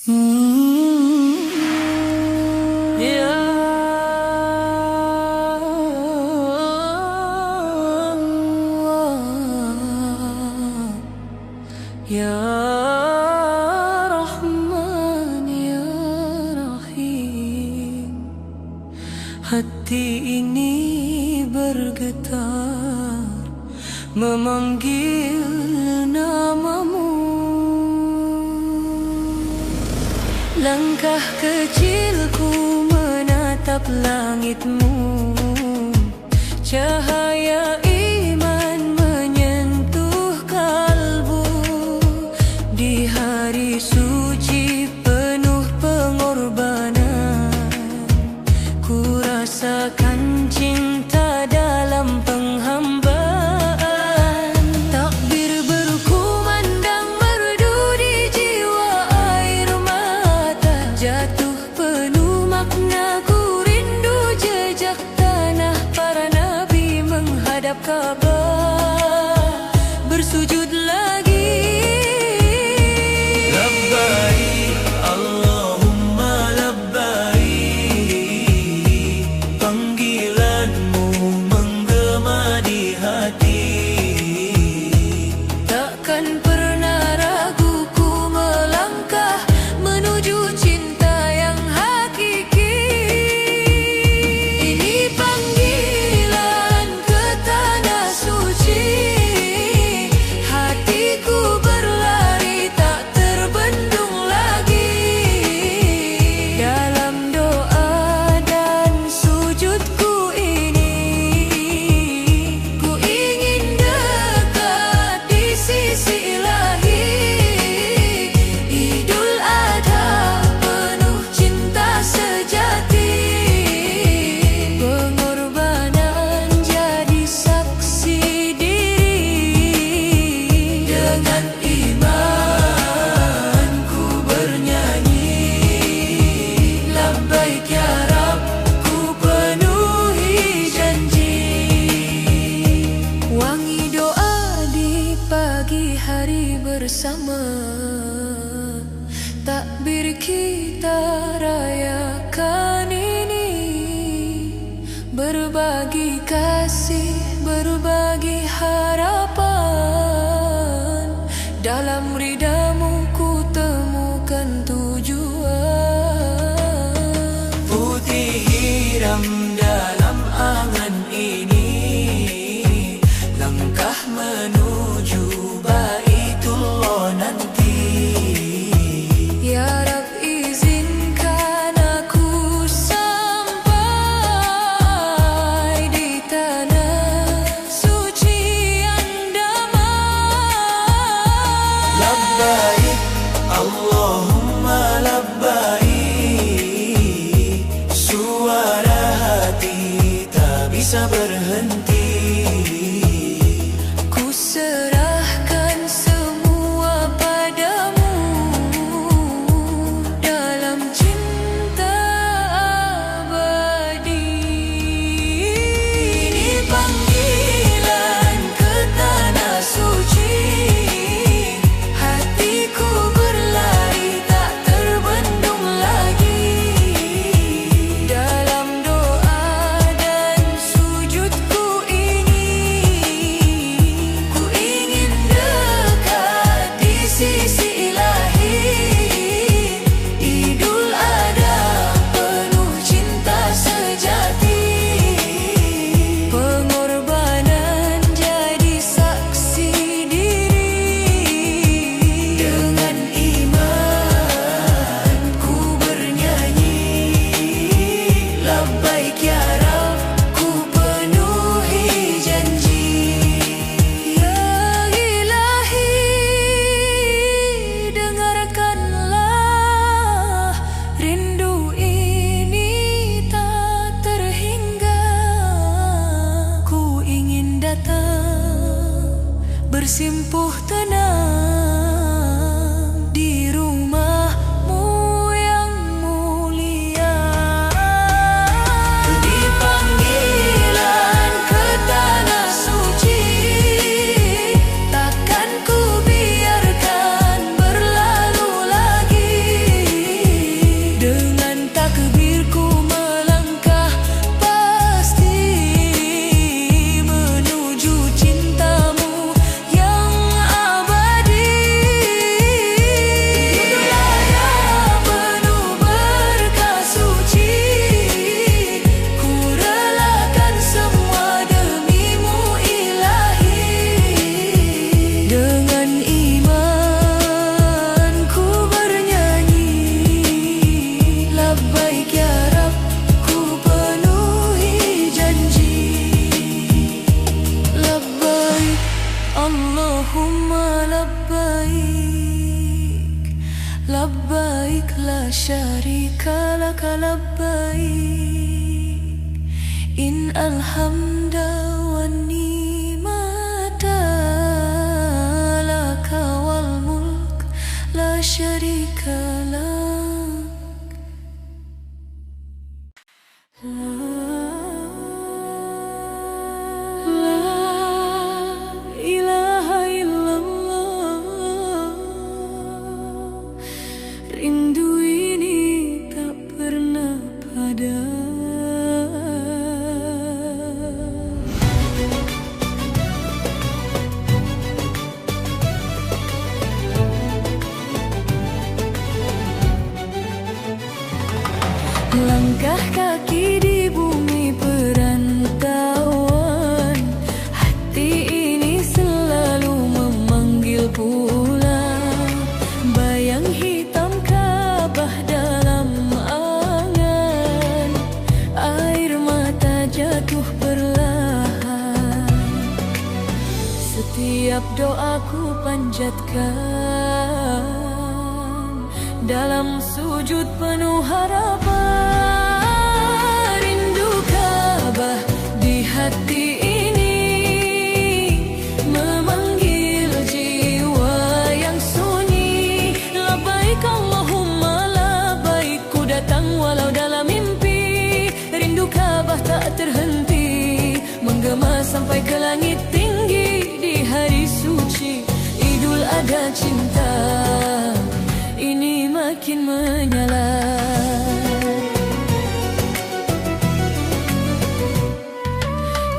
Ya, Ya Rahman Ya Rahim, hati ini bergetar memanggil namamu. Langkah kecilku menatap langitmu, cahaya iman menyentuh kalbu. Di hari suci penuh pengorbanan, ku rasakan cinta dalam penghambaan. Takbir berkumandang merdu di jiwa, air mata jatuh penuh makna. Ku rindu jejak tanah para nabi menghadap Ka'bah, bersujud lagi. Labbaik Allahumma labbaik, panggilanmu menggema di hati. Takkan pernah ragu ku melangkah menuju cinta yang hakiki. Ini panggilan ke tanah suci, hatiku berlari tak terbendung lagi. Dalam doa dan sujudku ini, ku ingin dekat di sisi ilahi. Idul Adha penuh cinta sejati, pengorbanan jadi saksi diri. Dengan iman ku bernyanyi, labbaik ya Rab, ku penuhi janji. Wangi doa di pagi hari bersama, takbir kita rayakan ini. Berbagi kasih, berbagi harapan, dalam ridamu ku temukan tujuan. Putih hiram dalam angan ini, langkah menuju Baitullah nanti. Ya Rab, izinkan labbaik la syarika laka labbaik innal hamda wan ni'mata laka wal mulk la syarika lak. Rindu ini tak pernah padam. Langkah kaki di bumi perantauan, hati ini selalu memanggil pulang. Bayang hitam Ka'bah dalam angan, air mata jatuh perlahan. Setiap doaku panjatkan dalam sujud penuh harapan. Rindu Ka'bah di hati ini memanggil jiwa yang sunyi. Labbaik Allahumma labbaik, ku datang walau dalam mimpi. Rindu Ka'bah tak terhenti, menggema sampai ke langit tinggi. Di hari suci Idul Adha cinta ini makin menyala.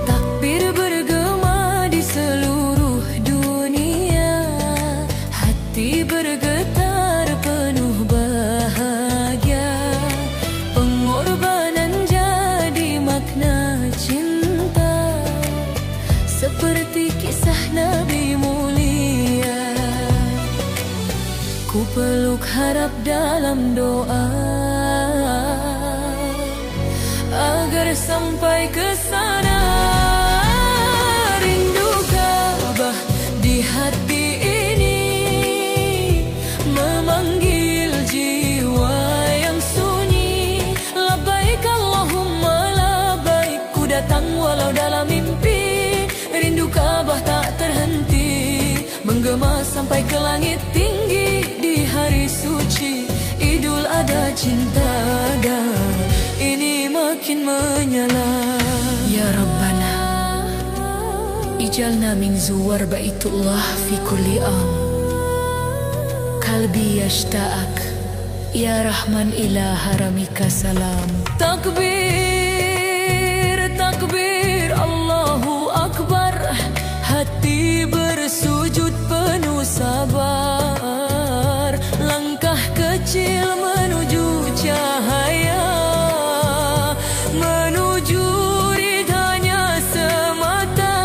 Takbir bergema di seluruh dunia, hati bergetar penuh bahagia. Pengorbanan jadi makna cinta, seperti kisah Nabi mulia. Ku peluk harap dalam doa agar sampai ke sana. Rindu Ka'bah di hati ini memanggil jiwa yang sunyi. Labbaik Allahumma labbaik, ku datang walau dalam mimpi. Rindu Ka'bah tak terhenti, menggema sampai ke langit tinggi. Di hari suci Idul Adha cinta ini makin menyala. Ya Rabbana ijalna min zuwar baitullah fi kulli am. Kalbi yashtaq ya Rahman ila haramika salam. Takbir, takbir, Allahu Akbar. Hati bersujud penuh sabar. Langkah kecil menuju cahaya, menuju ridhanya semata.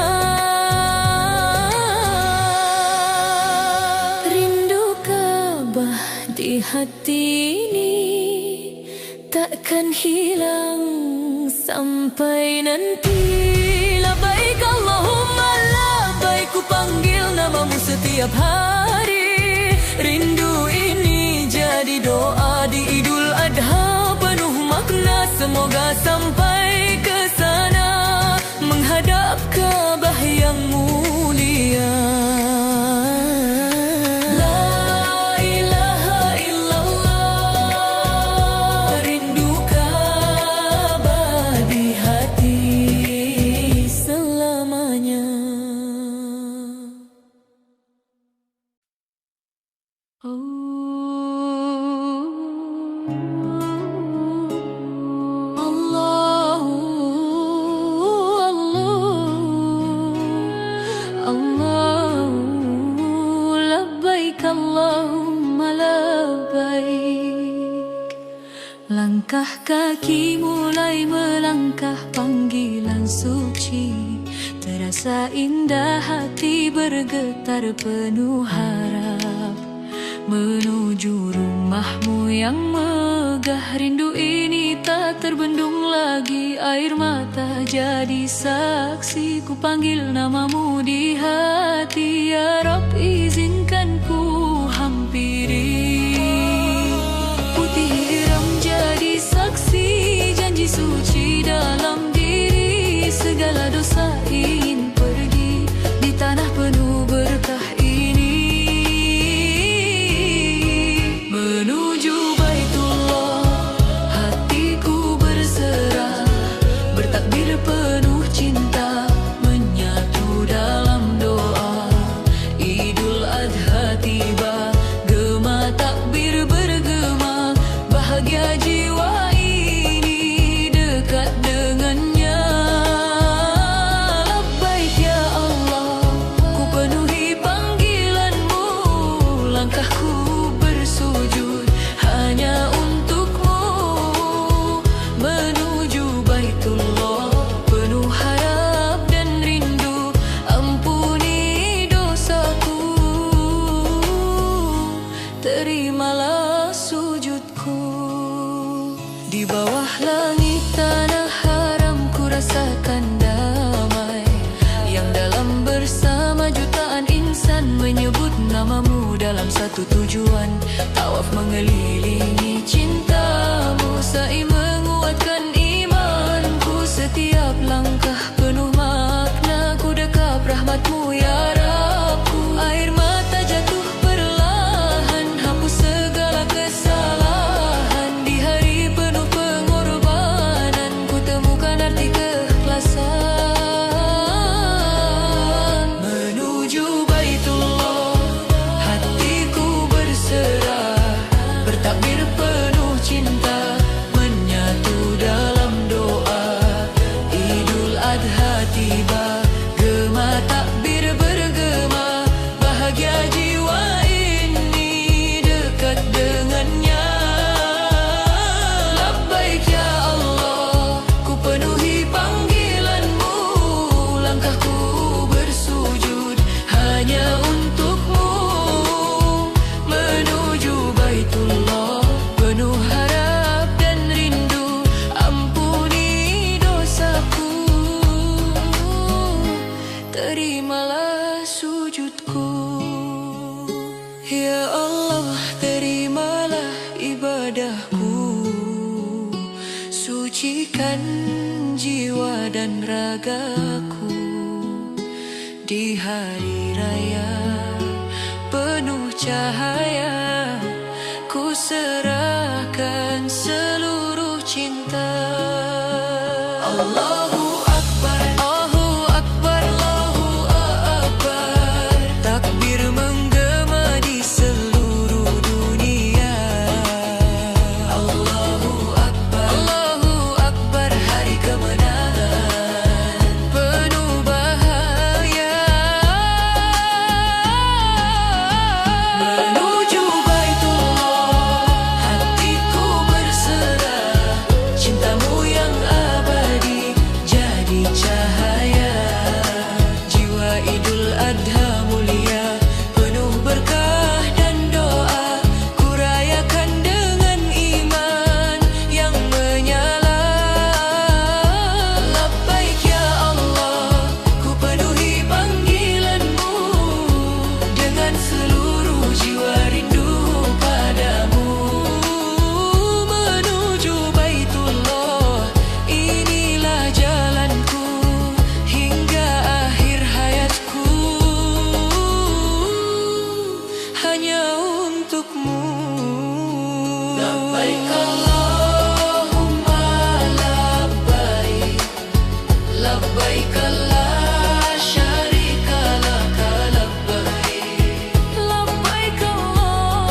Rindu Ka'bah di hati ini takkan hilang sampai nanti. Labbaik Allahumma labbaik, ku panggil namamu setiap hari. Rindu ini jadi doa di Idul Adha penuh makna. Semoga sampai ke sana menghadap Ka'bah yang mulia. La ilaha illallah, rindu Ka'bah di hati selamanya. Langkah kaki mulai melangkah panggilan suci. Terasa indah hati bergetar penuh harap, menuju rumahmu yang megah. Rindu ini tak terbendung lagi, air mata jadi saksi. Ku panggil namamu di hati, ya Rabb izinkan ku hampiri. terimalah sujudku. Di bawah langit tanah haram ku rasakan damai, yang dalam bersama jutaan insan menyebut namamu dalam satu tujuan. Tawaf mengelilingi cintamu, sa'i menguatkan imanku. Setiap langkah penuh makna, ku dekap rahmatmu ya Rabbku. Air mata jatuh perlahan, hapus segala kesalahan. Di hari penuh pengorbanan, ku temukan arti keikhlasan. Menuju Baitullah, hatiku berserah, bertakbir penuh cinta, menyatu dalam doa. Idul Adha tiba, gema takbir bergema, bahagia jiwa ini dekat dengannya. Labbaik ya Allah, ku penuhi panggilanmu, langkahku bersujud hanya untukmu. Menuju Baitullah, penuh harap dan rindu, ampuni dosaku. Terimalah sujudku. Ya Allah, terimalah ibadahku, sucikan jiwa dan ragaku. Di hari raya penuh cahaya, ku serahkan seluruh cinta. Allahu Akbar, Allahu Akbar, Allahu Akbar. Takbir menggema di seluruh dunia. Allahu Akbar, Allahu Akbar. Hari kemenangan penuh bahagia. Menuju Baitullah, hatiku berserah, cintamu yang abadi jadi cahaya. Jiwa Idul Adha mulia, penuh berkah dan doa, ku rayakan dengan iman yang menyala. Labbaik ya Allah, ku penuhi panggilanmu, dengan seluruh jiwa rindu padamu. Menuju Baitullah, inilah jalanku hingga akhir hayatku, hanya untukmu. Labbaik Allahumma labbaik, labbaik la syarika laka labbaik. Labbaik Allahumma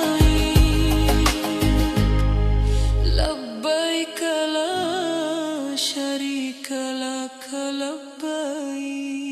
labbaik, labbaik la syarika laka labbaik.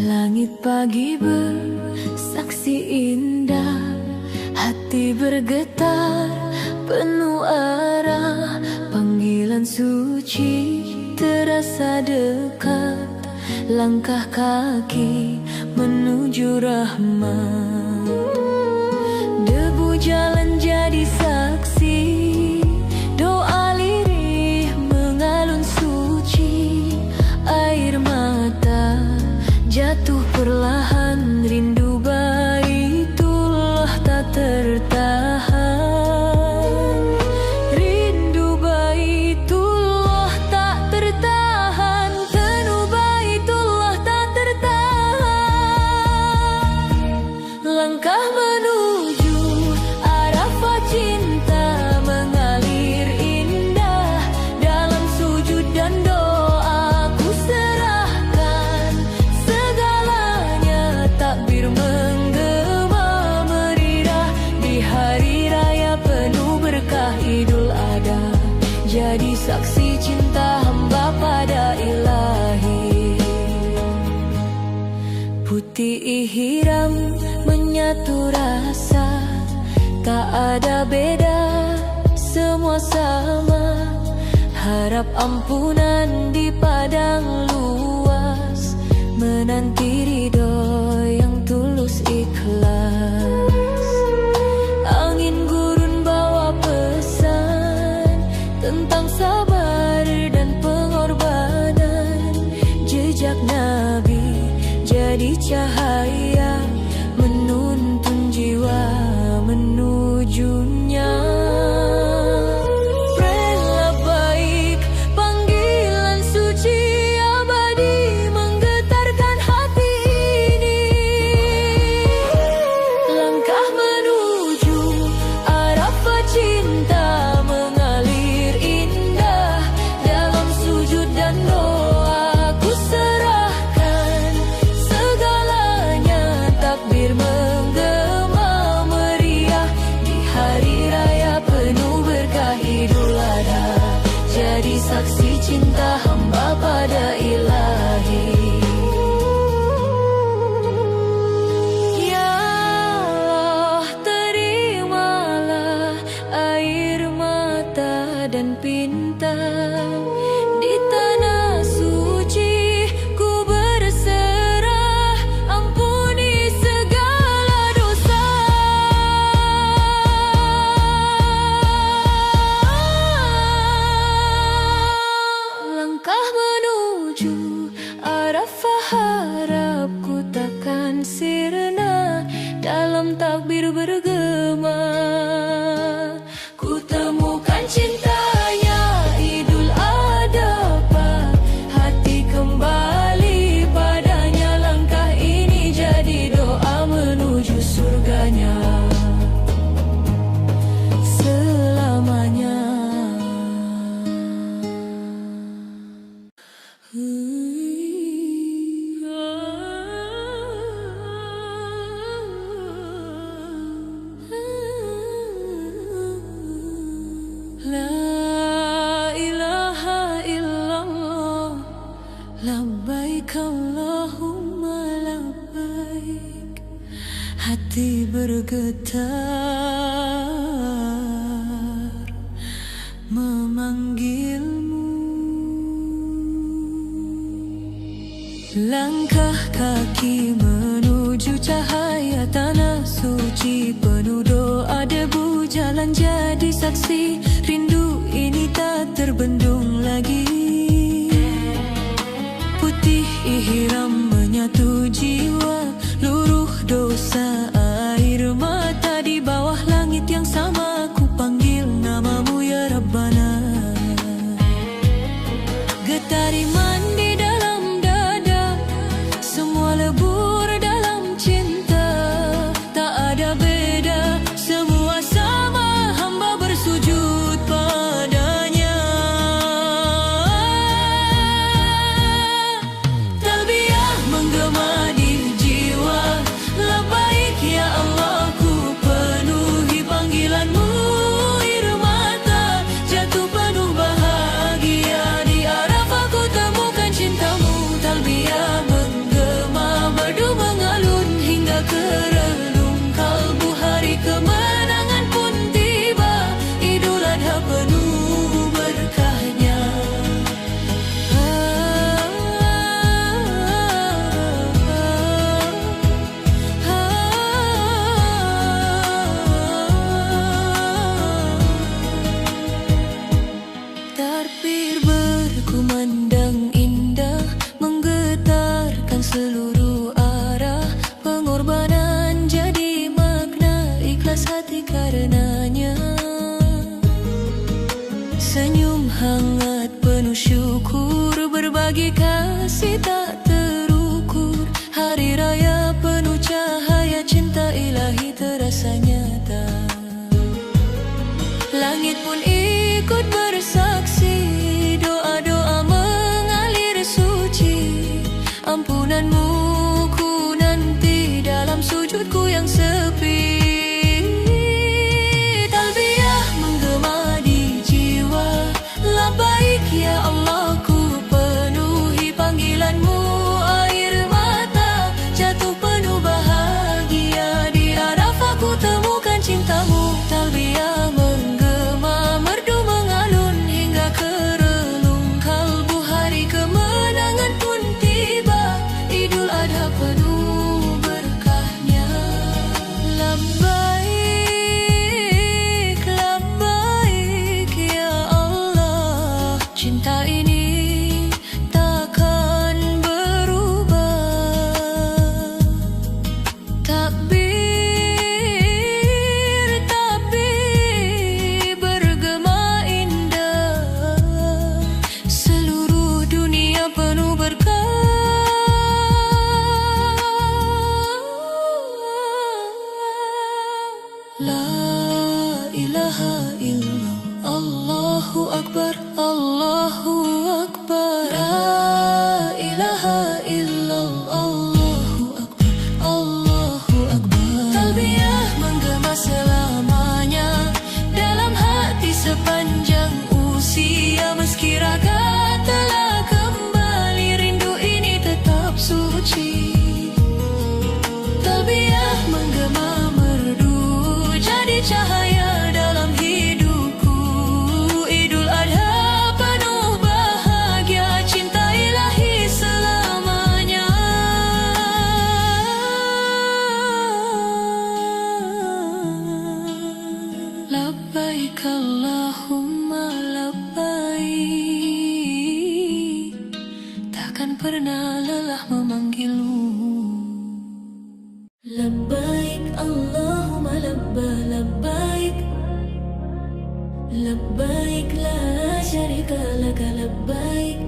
Langit pagi bersaksi indah, hati bergetar penuh arah. Panggilan suci terasa dekat, langkah kaki menuju rahmat. Debu jalan jadi saksi, doa lirih mengalun suci. Air mata jatuh perlahan, rindu Baitullah tak tertahan. Rindu Baitullah tak tertahan, penuh Baitullah tak tertahan. Langkah menuju arah jadi saksi cinta hamba pada ilahi. Putih hiram menyatu rasa, tak ada beda, semua sama. Harap ampunan di padang luas, menanti ridho yang tulus ikhlas. Angin gurun bawa pesan tentang sabar dan pengorbanan. Jejak Nabi jadi cahaya, menuntun jiwa menujunya. Rela baik, panggilan suci abadi menggetarkan hati ini. Langkah menuju Arafah cinta mengalir indah, dalam sujud dan doa ku serahkan segalanya. Takbir menggema meriah di hari raya penuh berkah Idul Adha, jadi saksi cinta hamba pada ilahi. Ya Allah, terimalah air mata dan pinta di tanah suci ku berserah, ampuni segala dosa. Langkah menuju Arafah harapku takkan sirna, dalam takbir bergema ku temukan cintanya Idul Adha, hati kembali padanya. Langkah ini jadi doa menuju surganya selamanya. La ilaha illallah, labbaik Allahumma labbaik. Hati bergetar memanggilmu. Langkah kaki menuju cahaya tanah suci, penuh doa debu jalan jadi saksi. Rindu ini tak terbendung lagi. Putih ihram menyatu jiwa, luruh dosa air mata di bawah langit yang sama. Ku panggil namamu ya Rabbana. Getar iman di dalam dada, semua lebur dalam cinta. Tak ada beda, semua sama, hamba bersujud padanya. Talbiyah menggema di jiwa, labbaik ya Allah, ku penuhi panggilanmu. Air mata jatuh penuh bahagia, di Arafah ku temukan cintamu. Talbiyah menggema merdu mengalun hingga ke relung kalbu. Hari kemenangan pun tiba, Idul Adha penuh berkahnya. Takbir berkumandang indah, menggetarkan seluruh arah. Pengorbanan jadi makna, ikhlas hati karenanya. Senyum hangat penuh syukur, berbagi kasih tak terukur. Hari raya penuh cahaya, cinta ilahi terasa nyata. Langit pun ikut bersaksi, doa-doa mengalir suci. Ampunanmu ku nanti dalam sujudku yang sepi. Talbiyah menggema di jiwa, labbaik.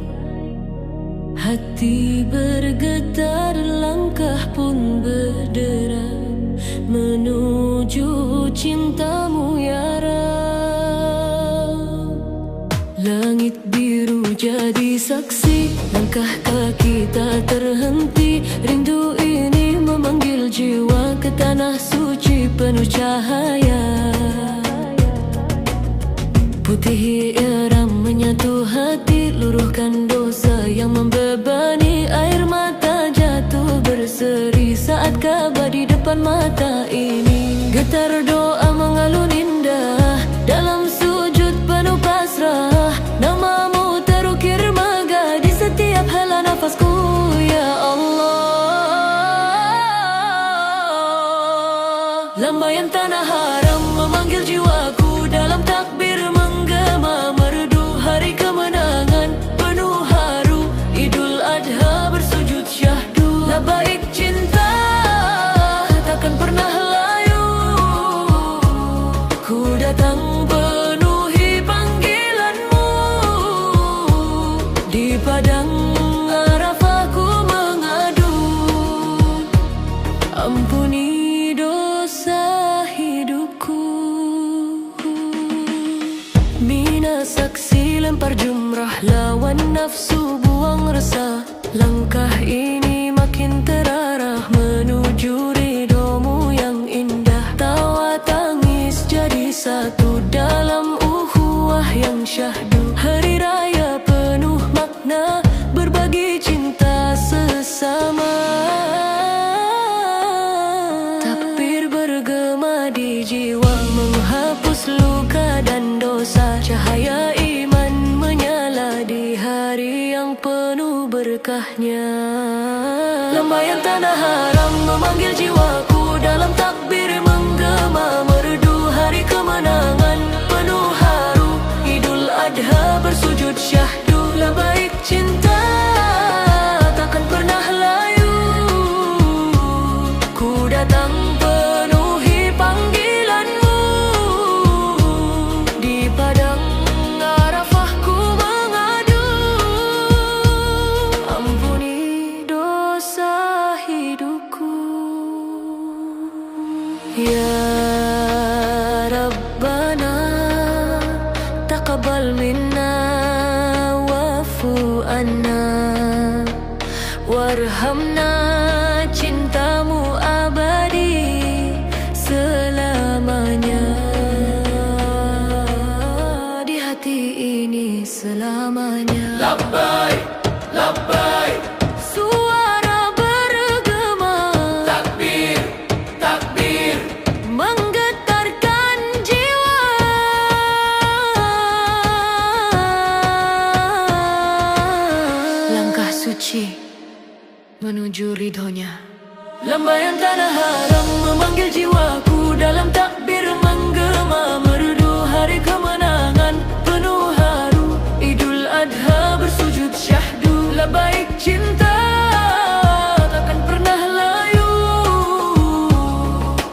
Hati bergetar, langkah pun berderai menuju cintamu ya Rab. Langit biru jadi saksi, langkah kaki tak terhenti. Rindu ini memanggil jiwa ke tanah suci penuh cahaya. Putih iram menyatu hati, luruhkan dosa yang membebani. Air mata jatuh berseri saat Ka'bah di depan mata ini. Getar doa mengalun indah dalam sujud penuh pasrah. Namamu terukir megah di setiap hela nafasku ya Allah. Lambaian tanah haram memanggil jiwaku dalam takbir menggema. Merdu hari kemenangan penuh haru, Idul Adha bersujud syahdu. Labbaik cinta takkan pernah layu, ku datang penuhi panggilanmu. Di padang Arafah ku mengadu, ampuni dosa hidupku. Mina saksi lempar jumrah, lawan nafsu buang resah. Langkah ini makin terarah menuju ridhomu yang indah. Tawa tangis jadi satu dalam ukhuwah yang syahdu. Hari raya penuh makna, berbagi cinta sesama. Takbir bergema di jiwa, menghapus luka dan dosa. Cahaya iman menyala di hari yang penuh berkahnya. Lambaian tanah haram memanggil jiwaku dalam takbir menggema. Merdu hari kemenangan penuh haru, Idul Adha bersujud syahdu. Labbaik cinta takkan pernah layu, ku datang penuhi panggilanmu. Di padang Arafah ku mengadu, ampuni dosa hidupku ya Rabbana. Taqabbal minna wa'fu anna warhamna. Cintamu abadi selamanya, di hati ini selamanya. Labbaik, labbaik, Suara bergema, takbir, takbir, menggetarkan jiwa. Langkah suci menuju ridhonya. Lambaian tanah haram memanggil jiwaku dalam takbir menggema. Merdu hari kemenangan penuh haru, Idul Adha bersujud syahdu. Labbaik cinta takkan pernah layu,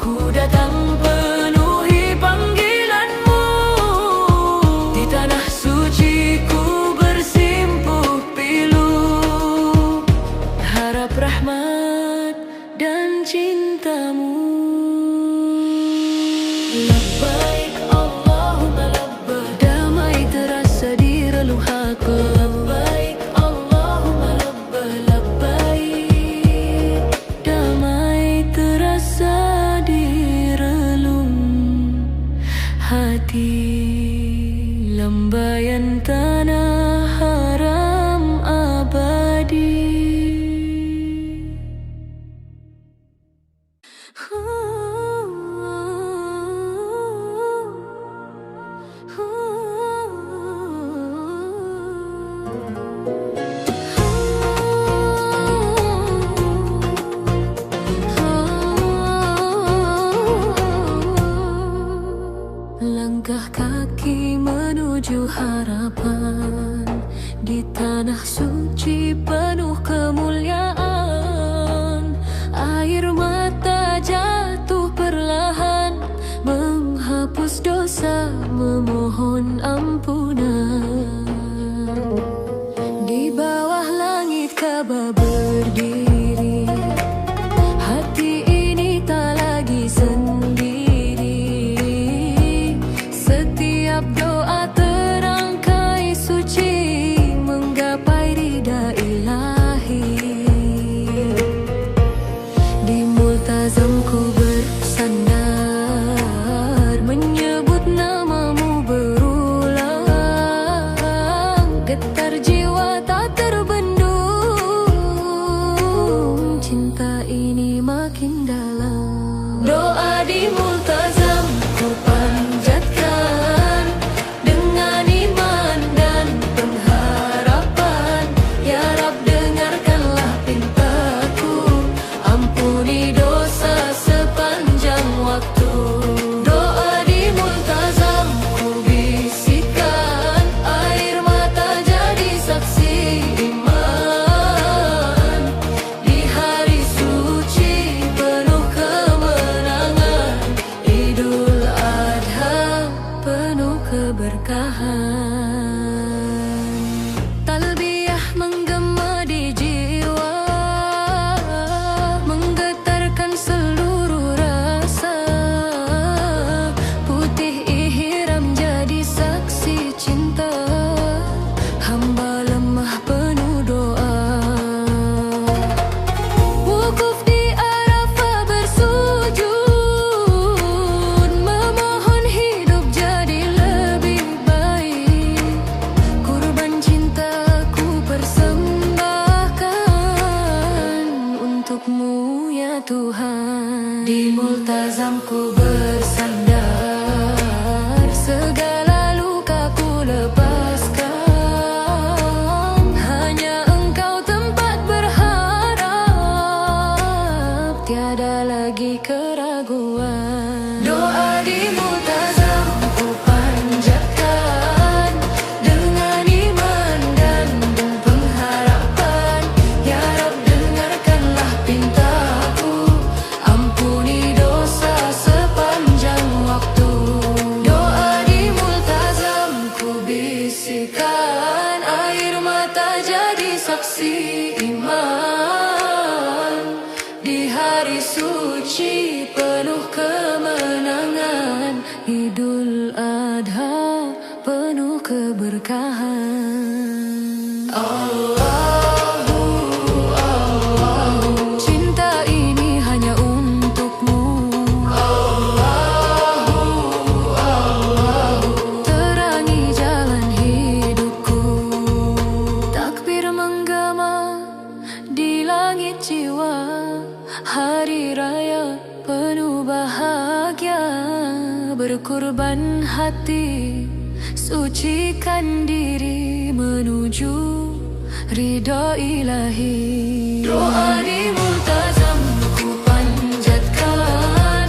ku datang penuhi panggilanmu. Di tanah suci ku bersimpuh pilu, harap rahmat dan cintamu. Labbaik Allahumma labbaik, damai terasa di relung hati. Labbaik Allahumma labbaik, labbaik, damai terasa di relung hati. Lambaian tanah haram abadi. Langkah kaki menuju harapan, di tanah suci penuh kemuliaan. Air mata jatuh perlahan, menghapus dosa, memohon ampunan. Tuhan. Di multazam ku bersandar, segala luka ku lepaskan. Hanya Engkau tempat berharap, tiada lagi keraguan. Doa di multazam ku panjatkan dengan iman dan pengharapan. Ya Rab, dengarkanlah pintaku, ampuni dosa sepanjang waktu. Doa di multazam ku bisikan, air mata jadi saksi iman. Di hari suci penuh kemenangan, Idul Adha penuh keberkahan. Allahu, Allahu, cinta ini hanya untukmu. Allahu, Allahu, terangi jalan hidupku. Takbir menggema di langit jiwa, hari raya penuh bahagia. Berkorban hati, sucikan diri menuju ridha ilahi. Doa di multazam ku panjatkan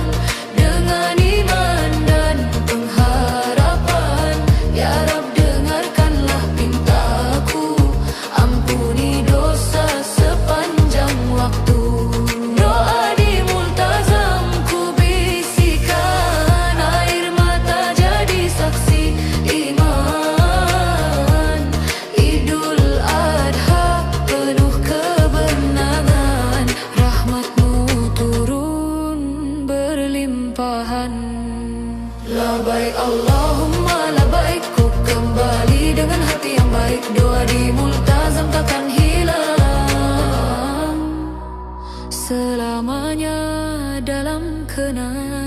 dengan iman dan pengharapan. Ya Rab, dengarkanlah pintaku, ampuni dosa sepanjang waktu. Doa di multazam ku bisikan, air mata jadi saksi iman. Idul Adha penuh kebenangan, rahmat-Mu turun berlimpahan. Labaik Allahumma labaik, ku kembali dengan hati yang baik. Doa di multazam takkan hilang, selamanya dalam kenangan.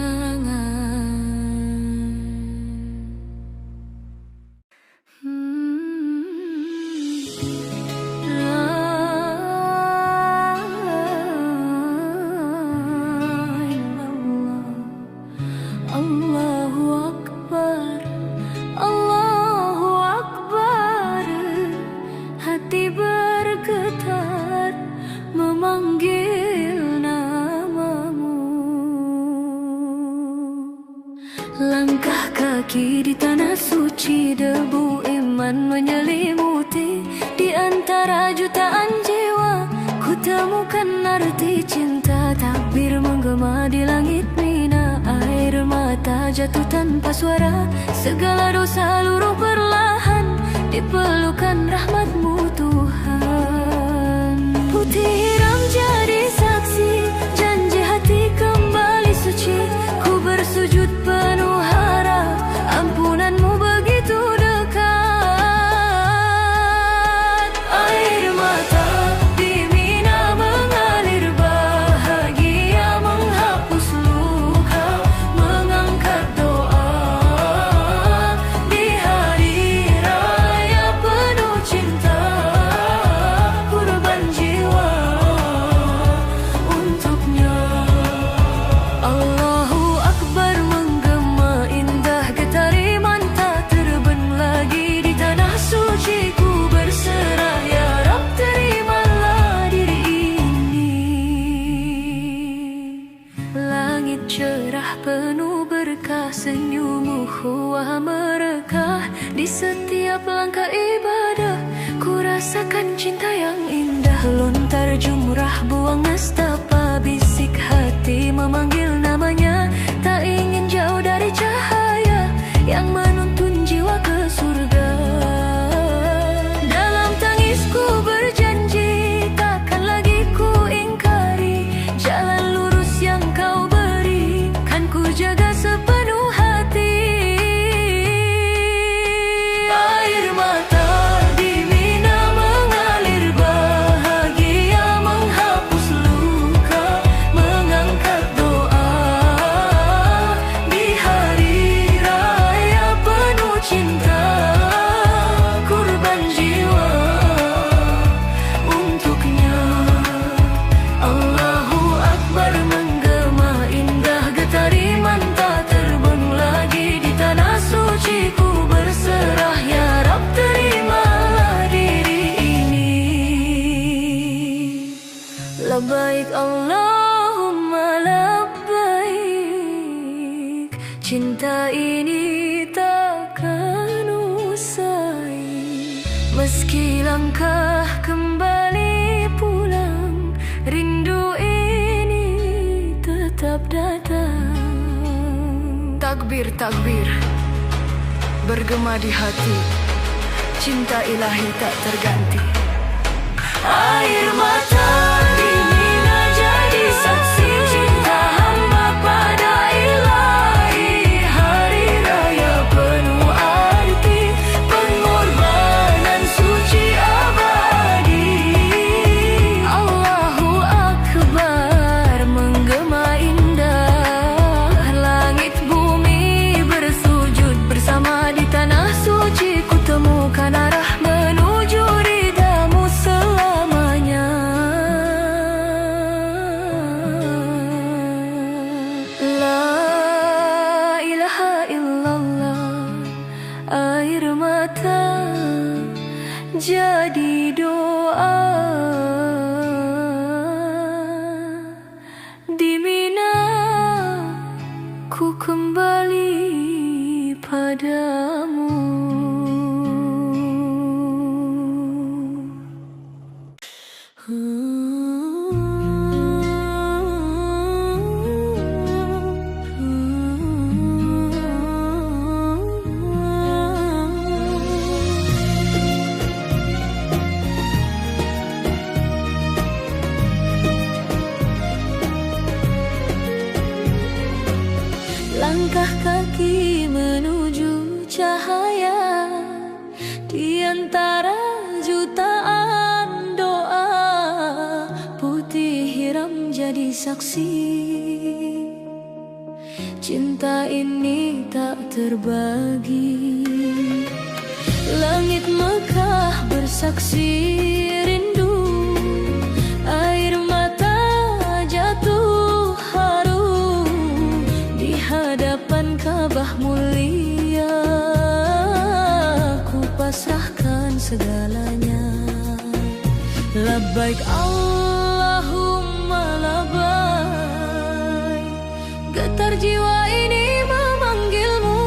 Allahu Akbar, Allahu Akbar. Hati bergetar memanggil nama-Mu. Langkah kaki di tanah suci, debu iman menyelimuti. Di antara jutaan jiwa, ku temukan arti cinta. Takbir menggema di langit Mina, air mata jatuh tanpa suara. Segala dosa luruh perlahan di pelukan rahmat-Mu Tuhan. Putih hiram jadi saksi, janji hati kembali suci. Ku bersujud penuh harap, ampunan-Mu begitu dekat. Air mata di Mina mengalir bahagia, menghapus luka, mengangkat doa. Di hari raya penuh cinta, kurban jiwa untuknya. Allahu Akbar menggema indah, getar iman tak terbang lagi. Di tanah suci ku berserah, ya Rab, terimalah diri ini. Langit cerah penuh berkah, senyum ukhuwah merekah. Di setiap langkah ibadah, ku rasakan cinta yang indah. Lontar jumrah buang nastapa, bisik hati memanggil namanya. Tak ingin jauh dari cahaya yang menuntun jiwa ke surga. Dalam tangisku berjanji, takkan lagi ku ingkari jalan lurus yang Kau beri, kan ku jaga sepenuh hati. Air mata di Mina mengalir bahagia, menghapus luka, mengangkat doa. Di hari raya Meski langkah kembali pulang, rindu ini tetap datang. Takbir, takbir, bergema di hati, cinta ilahi tak terganti. Air mata di Mina jadi saksi cinta hamba pada ilahi. Hari raya penuh arti, pengorbanan suci abadi. Allahu Akbar menggema indah, langit bumi bersujud bersama di tanah suci. Ku temukan arah menuju ridamu selamanya. La ilaha illallah, air mata jadi doa. Di Mina ku kembali padamu. Langkah kaki menuju cahaya di antara jutaan doa. Putih hiram jadi saksi, cinta ini tak terbagi. Langit Mekah bersaksi rindu, air mata jatuh haru di hadapan Ka'bah mulia. Ku pasrahkan segalanya. Labbaik Allahumma labbaik, getar jiwa ini memanggilmu.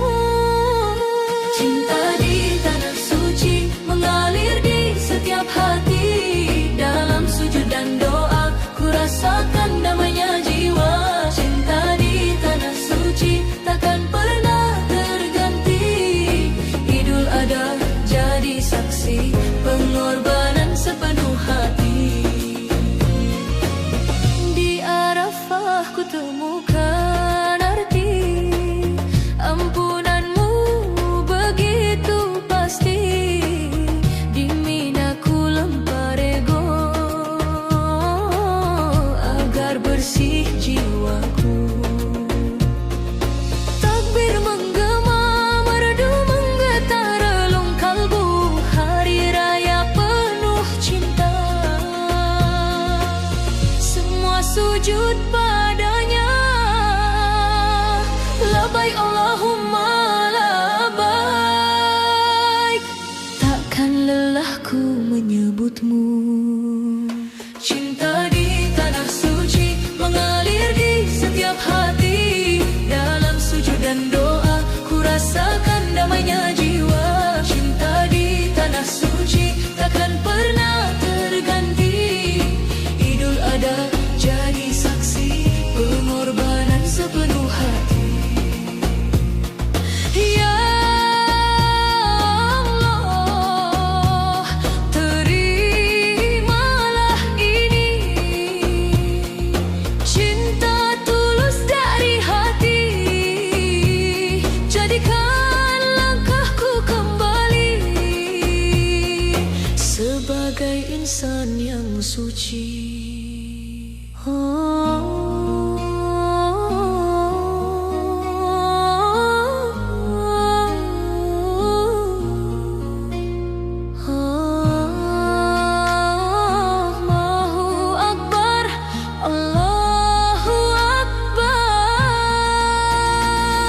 Cinta di tanah suci mengalir di setiap hati. Dalam sujud dan doa ku rasakan damainya jiwa. Cinta di tanah suci takkan pernah terganti. Idul Adha jadi saksi pengorbanan sepenuh hati. Di Arafah ku temukan arti ampunanmu begitu pasti. Di Mina ku lempar ego agar bersih jiwaku. Takbir menggema merdu menggetar relung kalbu. Hari raya penuh cinta, semua sujud padanya. Labbaik Allahumma labbaik, takkan lelahku menyebutmu. Cinta di tanah suci mengalir di setiap hati. Dalam sujud dan doa ku rasakan damainya jiwa. Cinta di tanah suci takkan pernah terganti. Idul Adha jadi saksi pengorbanan sepenuh hati. Ya Allah, terimalah ini, cinta tulus dari hati. Jadikan langkahku kembali sebagai insan yang suci. Allahu Akbar, Allahu Akbar.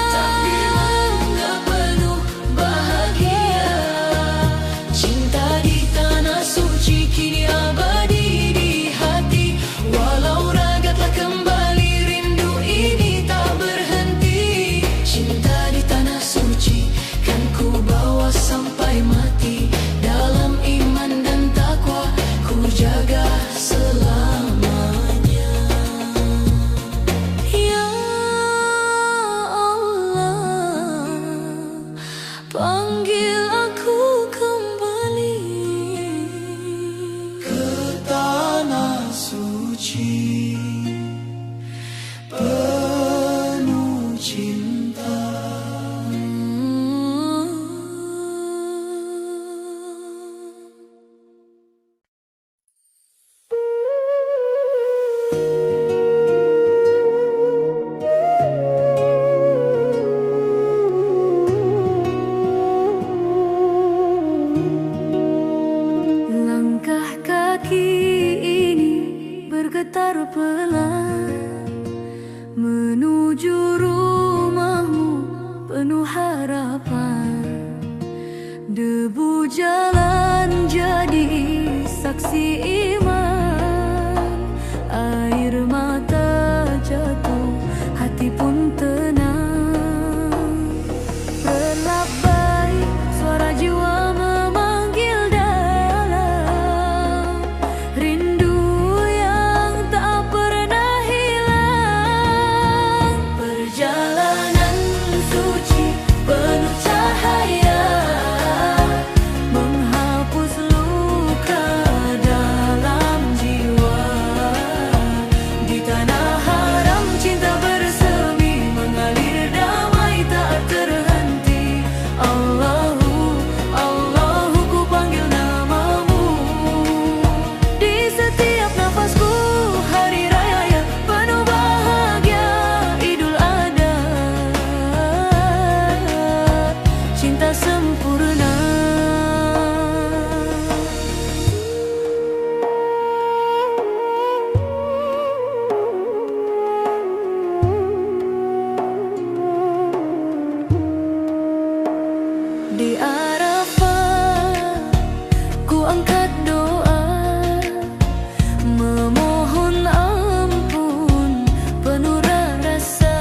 Takbir bangga penuh bahagia, cinta di tanah suci kini abadi di hati. Walau raga telah kembali, rindu ini tak berhenti. Cinta di tanah suci kan ku bawa sampai mati. Dalam bergetar pelan menuju rumahmu penuh harapan. Debu jalan jadi saksi iman, air mata jatuh, hati pun tenang. Berlabbai suara jiwa memanggil dalam, rindu yang tak pernah hilang. Perjalanan suci penuh cahaya, menghapus luka dalam jiwa. Di tanah haram cinta bersemi, mengalir damai tak terhenti. Allahu, Allahu, ku panggil namamu. Di setiap nafasku hari raya penuh bahagia Idul Adha, cinta sempurna. Di Arafah ku angkat doa, memohon ampun penuh rasa.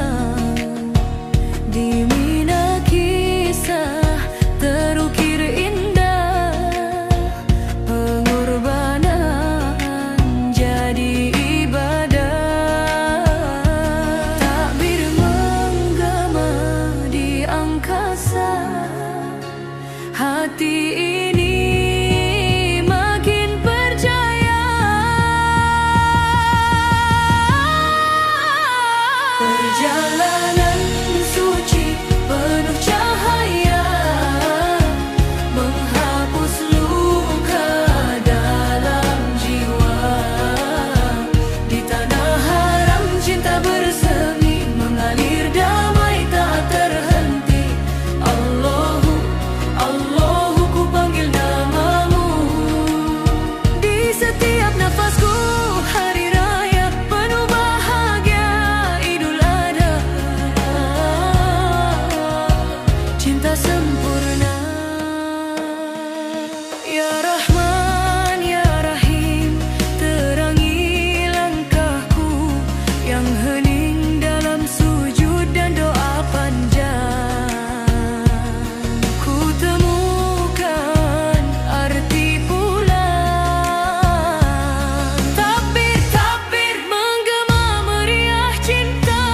Di Mina kisah terukir indah, pengorbanan jadi ibadah. Takbir menggema di angkasa, hati ini makin percaya. Perjalanan suci penuh cahaya, menghapus luka dalam jiwa. Di tanah haram cinta bersemi, mengalir damai tak terhenti. Allahu, Allahu, ku panggil namamu. Di setiap nafasku hari raya penuh bahagia Idul Adha, cinta sempurna. Ya Rahman, Ya Rahim, terangi langkahku yang hening dalam sujud dan doa panjang. Ku temukan arti pulang. Takbir, takbir menggema meriah cinta.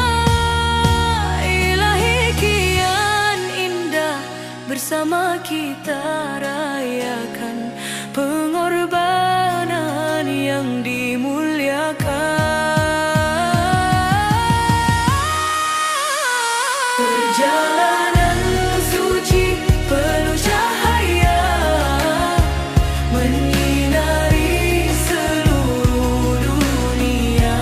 Ilahi kian indah bersama kita rayakan pengorbanan yang dimuliakan. Perjalanan suci penuh cahaya, menyinari seluruh dunia.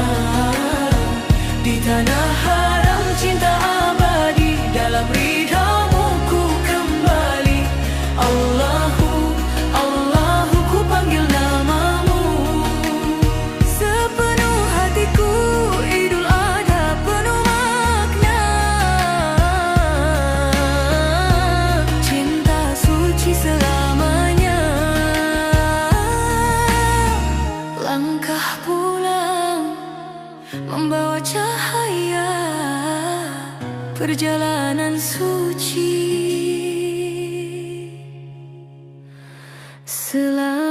Di tanah haram cinta abadi, dalam ridhamu ku kembali. Allahu, Allahu, ku panggil namamu. Sepenuh hatiku Idul Adha penuh makna, cinta suci selamanya. Langkah pulang membawa cahaya, perjalanan suci selamanya.